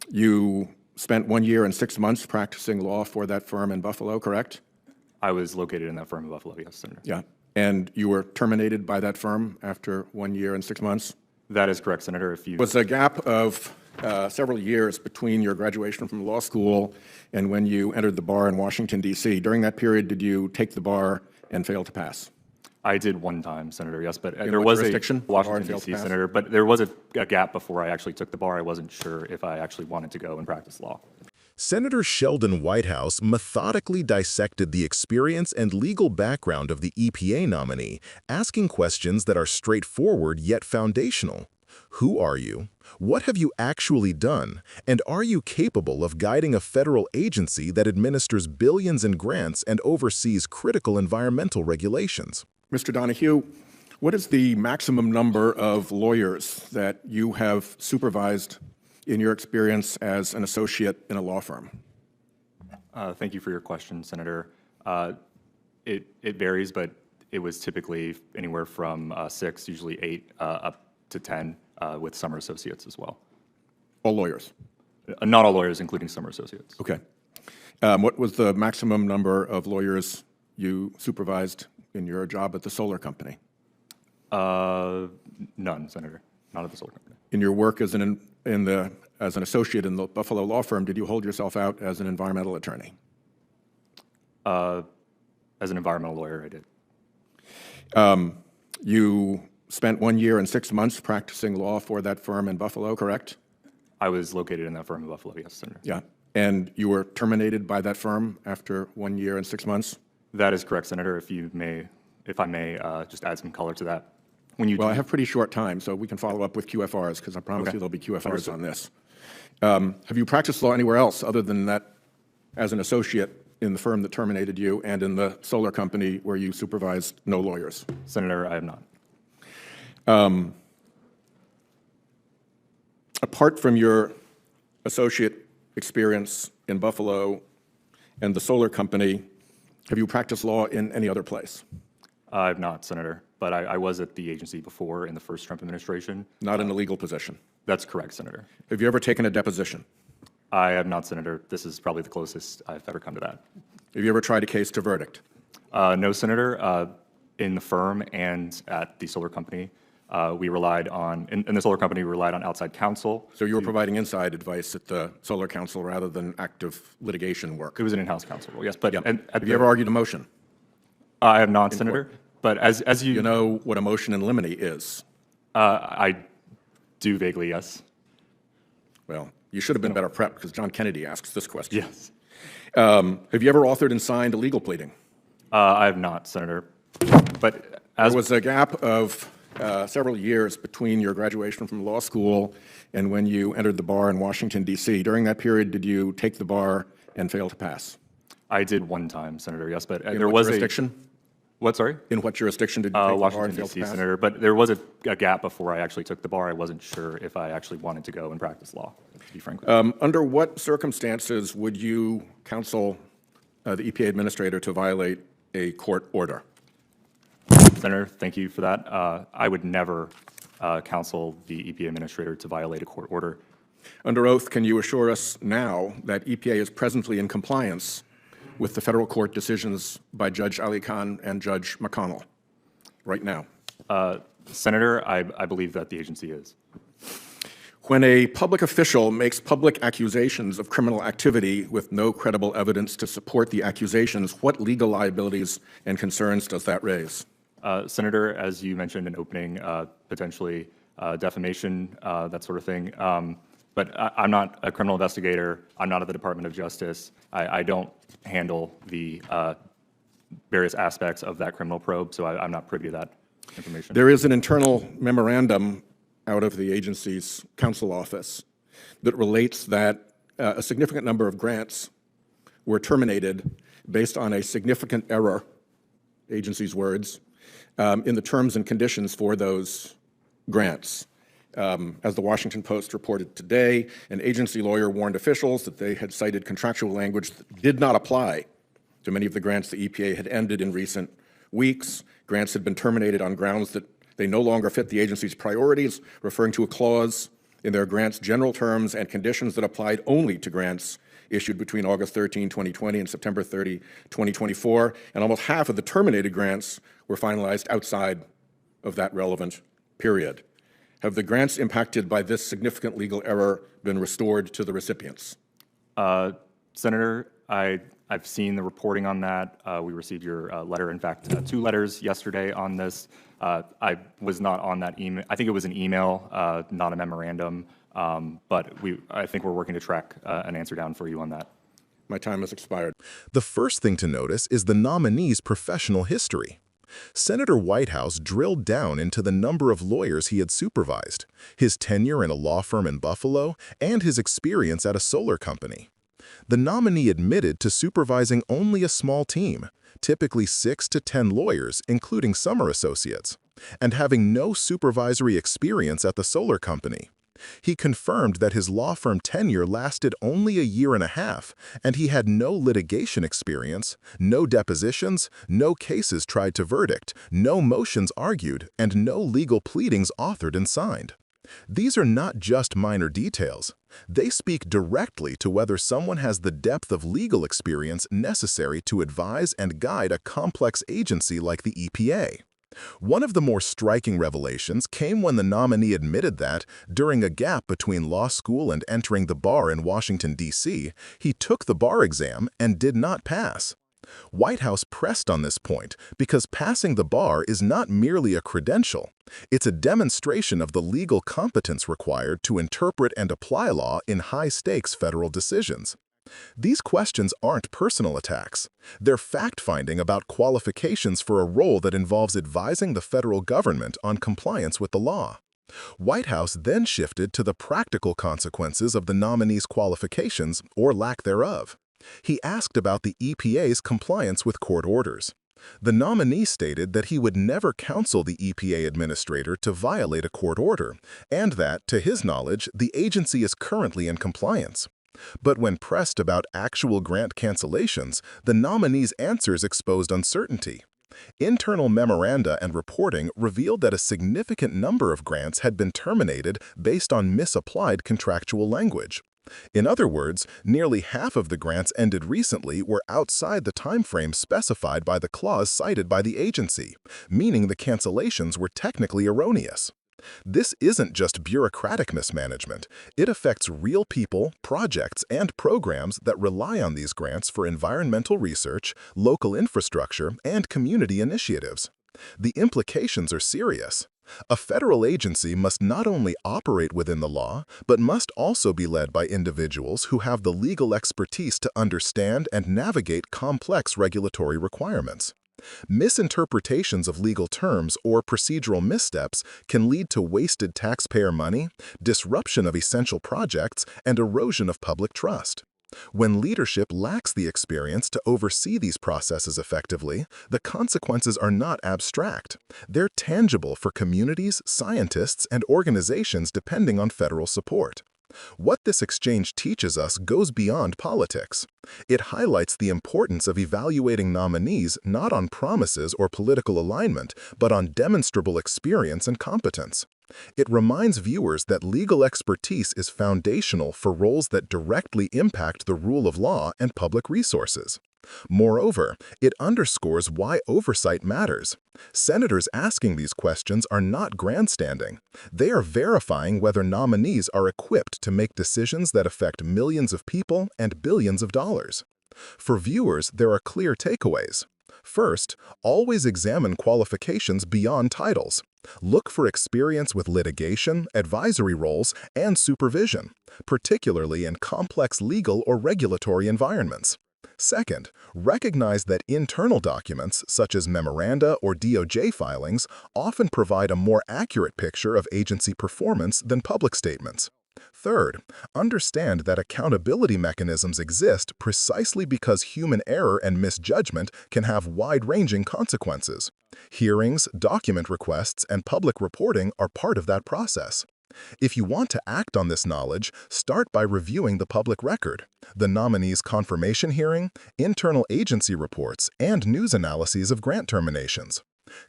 You spent 1 year and 6 months practicing law for that firm in Buffalo, correct? I was located in that firm in Buffalo, yes, Senator. Yeah. And you were terminated by that firm after 1 year and 6 months? That is correct, Senator. Was a gap of several years between your graduation from law school and when you entered the bar in Washington, D.C. During that period, did you take the bar and fail to pass? I did one time, Senator, yes, but In there what was a jurisdiction? Washington, Bar and D.C., failed to pass? Senator, but there was a gap before I actually took the bar. I wasn't sure if I actually wanted to go and practice law. Senator Sheldon Whitehouse methodically dissected the experience and legal background of the EPA nominee, asking questions that are straightforward yet foundational. Who are you? What have you actually done? And are you capable of guiding a federal agency that administers billions in grants and oversees critical environmental regulations? Mr. Donahue, what is the maximum number of lawyers that you have supervised in your experience as an associate in a law firm? Thank you for your question, Senator. It varies, but it was typically anywhere from 6, usually 8, up to 10, with summer associates as well. All lawyers? Not all lawyers, including summer associates. Okay. What was the maximum number of lawyers you supervised in your job at the solar company? None, Senator. Not at the solar company. In your work as an associate in the Buffalo law firm, did you hold yourself out as an environmental attorney? As an environmental lawyer, I did. You spent 1 year and 6 months practicing law for that firm in Buffalo, correct? I was located in that firm in Buffalo, yes, Senator. Yeah. And you were terminated by that firm after 1 year and 6 months? That is correct, Senator. If I may just add some color to that. Well, I have pretty short time, so we can follow up with QFRs, because I promise you there'll be QFRs Understood. on this. Have you practiced law anywhere else other than that as an associate in the firm that terminated you and in the solar company where you supervised no lawyers? Senator, I have not. Apart from your associate experience in Buffalo and the solar company, have you practiced law in any other place? I have not, Senator, but I was at the agency before in the first Trump administration. Not in a legal position? That's correct, Senator. Have you ever taken a deposition? I have not, Senator. This is probably the closest I've ever come to that. Have you ever tried a case to verdict? No, Senator. In the firm and at the solar company, we relied on, in the solar company, we relied on outside counsel. So you were providing inside advice at the solar council rather than active litigation work? It was an in-house counsel role, yes. But Yep. and Have you ever argued a motion? I have not, Senator. But as you You know what a motion in limine is? I do vaguely, yes. Well, you should have been better prepped because John Kennedy asks this question. Yes. Have you ever authored and signed a legal pleading? I have not, Senator. But as There was a gap of several years between your graduation from law school and when you entered the bar in Washington, D.C. During that period, did you take the bar and fail to pass? I did one time, Senator, yes, but In there what was jurisdiction? What, sorry? In what jurisdiction did you take the bar Washington, and fail to D.C., pass? Senator, but there was a gap before I actually took the bar. I wasn't sure if I actually wanted to go and practice law, to be frank with you. Under what circumstances would you counsel the EPA administrator to violate a court order? Senator, thank you for that. I would never counsel the EPA administrator to violate a court order. Under oath, can you assure us now that EPA is presently in compliance with the federal court decisions by Judge Ali Khan and Judge McConnell right now? Senator, I believe that the agency is. When a public official makes public accusations of criminal activity with no credible evidence to support the accusations, what legal liabilities and concerns does that raise? Senator, as you mentioned in opening, potentially defamation, that sort of thing. But I'm not a criminal investigator. I'm not at the Department of Justice. I don't handle the various aspects of that criminal probe, so I'm not privy to that information. There is an internal memorandum out of the agency's counsel office that relates that a significant number of grants were terminated based on a significant error, agency's words, in the terms and conditions for those grants. As the Washington Post reported today, an agency lawyer warned officials that they had cited contractual language that did not apply to many of the grants the EPA had ended in recent weeks. Grants had been terminated on grounds that they no longer fit the agency's priorities, referring to a clause in their grants general terms and conditions that applied only to grants issued between August 13, 2020 and September 30, 2024, and almost half of the terminated grants were finalized outside of that relevant period. Have the grants impacted by this significant legal error been restored to the recipients? Senator, I've seen the reporting on that. We received your letter, in fact, 2 letters yesterday on this. I was not on that email. I think it was an email, not a memorandum, but I think we're working to track an answer down for you on that. My time has expired. The first thing to notice is the nominee's professional history. Senator Whitehouse drilled down into the number of lawyers he had supervised, his tenure in a law firm in Buffalo, and his experience at a solar company. The nominee admitted to supervising only a small team, typically 6 to 10 lawyers, including summer associates, and having no supervisory experience at the solar company. He confirmed that his law firm tenure lasted only a year and a half, and he had no litigation experience, no depositions, no cases tried to verdict, no motions argued, and no legal pleadings authored and signed. These are not just minor details. They speak directly to whether someone has the depth of legal experience necessary to advise and guide a complex agency like the EPA. One of the more striking revelations came when the nominee admitted that, during a gap between law school and entering the bar in Washington, D.C., he took the bar exam and did not pass. Whitehouse pressed on this point because passing the bar is not merely a credential. It's a demonstration of the legal competence required to interpret and apply law in high-stakes federal decisions. These questions aren't personal attacks. They're fact-finding about qualifications for a role that involves advising the federal government on compliance with the law. Whitehouse then shifted to the practical consequences of the nominee's qualifications, or lack thereof. He asked about the EPA's compliance with court orders. The nominee stated that he would never counsel the EPA administrator to violate a court order, and that, to his knowledge, the agency is currently in compliance. But when pressed about actual grant cancellations, the nominee's answers exposed uncertainty. Internal memoranda and reporting revealed that a significant number of grants had been terminated based on misapplied contractual language. In other words, nearly half of the grants ended recently were outside the timeframe specified by the clause cited by the agency, meaning the cancellations were technically erroneous. This isn't just bureaucratic mismanagement. It affects real people, projects, and programs that rely on these grants for environmental research, local infrastructure, and community initiatives. The implications are serious. A federal agency must not only operate within the law, but must also be led by individuals who have the legal expertise to understand and navigate complex regulatory requirements. Misinterpretations of legal terms or procedural missteps can lead to wasted taxpayer money, disruption of essential projects, and erosion of public trust. When leadership lacks the experience to oversee these processes effectively, the consequences are not abstract. They're tangible for communities, scientists, and organizations depending on federal support. What this exchange teaches us goes beyond politics. It highlights the importance of evaluating nominees not on promises or political alignment, but on demonstrable experience and competence. It reminds viewers that legal expertise is foundational for roles that directly impact the rule of law and public resources. Moreover, it underscores why oversight matters. Senators asking these questions are not grandstanding. They are verifying whether nominees are equipped to make decisions that affect millions of people and billions of dollars. For viewers, there are clear takeaways. First, always examine qualifications beyond titles. Look for experience with litigation, advisory roles, and supervision, particularly in complex legal or regulatory environments. Second, recognize that internal documents, such as memoranda or DOJ filings, often provide a more accurate picture of agency performance than public statements. Third, understand that accountability mechanisms exist precisely because human error and misjudgment can have wide-ranging consequences. Hearings, document requests, and public reporting are part of that process. If you want to act on this knowledge, start by reviewing the public record, the nominee's confirmation hearing, internal agency reports, and news analyses of grant terminations.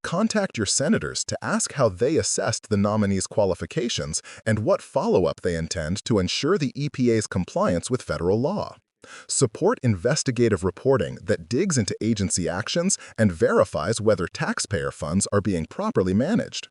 Contact your senators to ask how they assessed the nominees' qualifications and what follow-up they intend to ensure the EPA's compliance with federal law. Support investigative reporting that digs into agency actions and verifies whether taxpayer funds are being properly managed.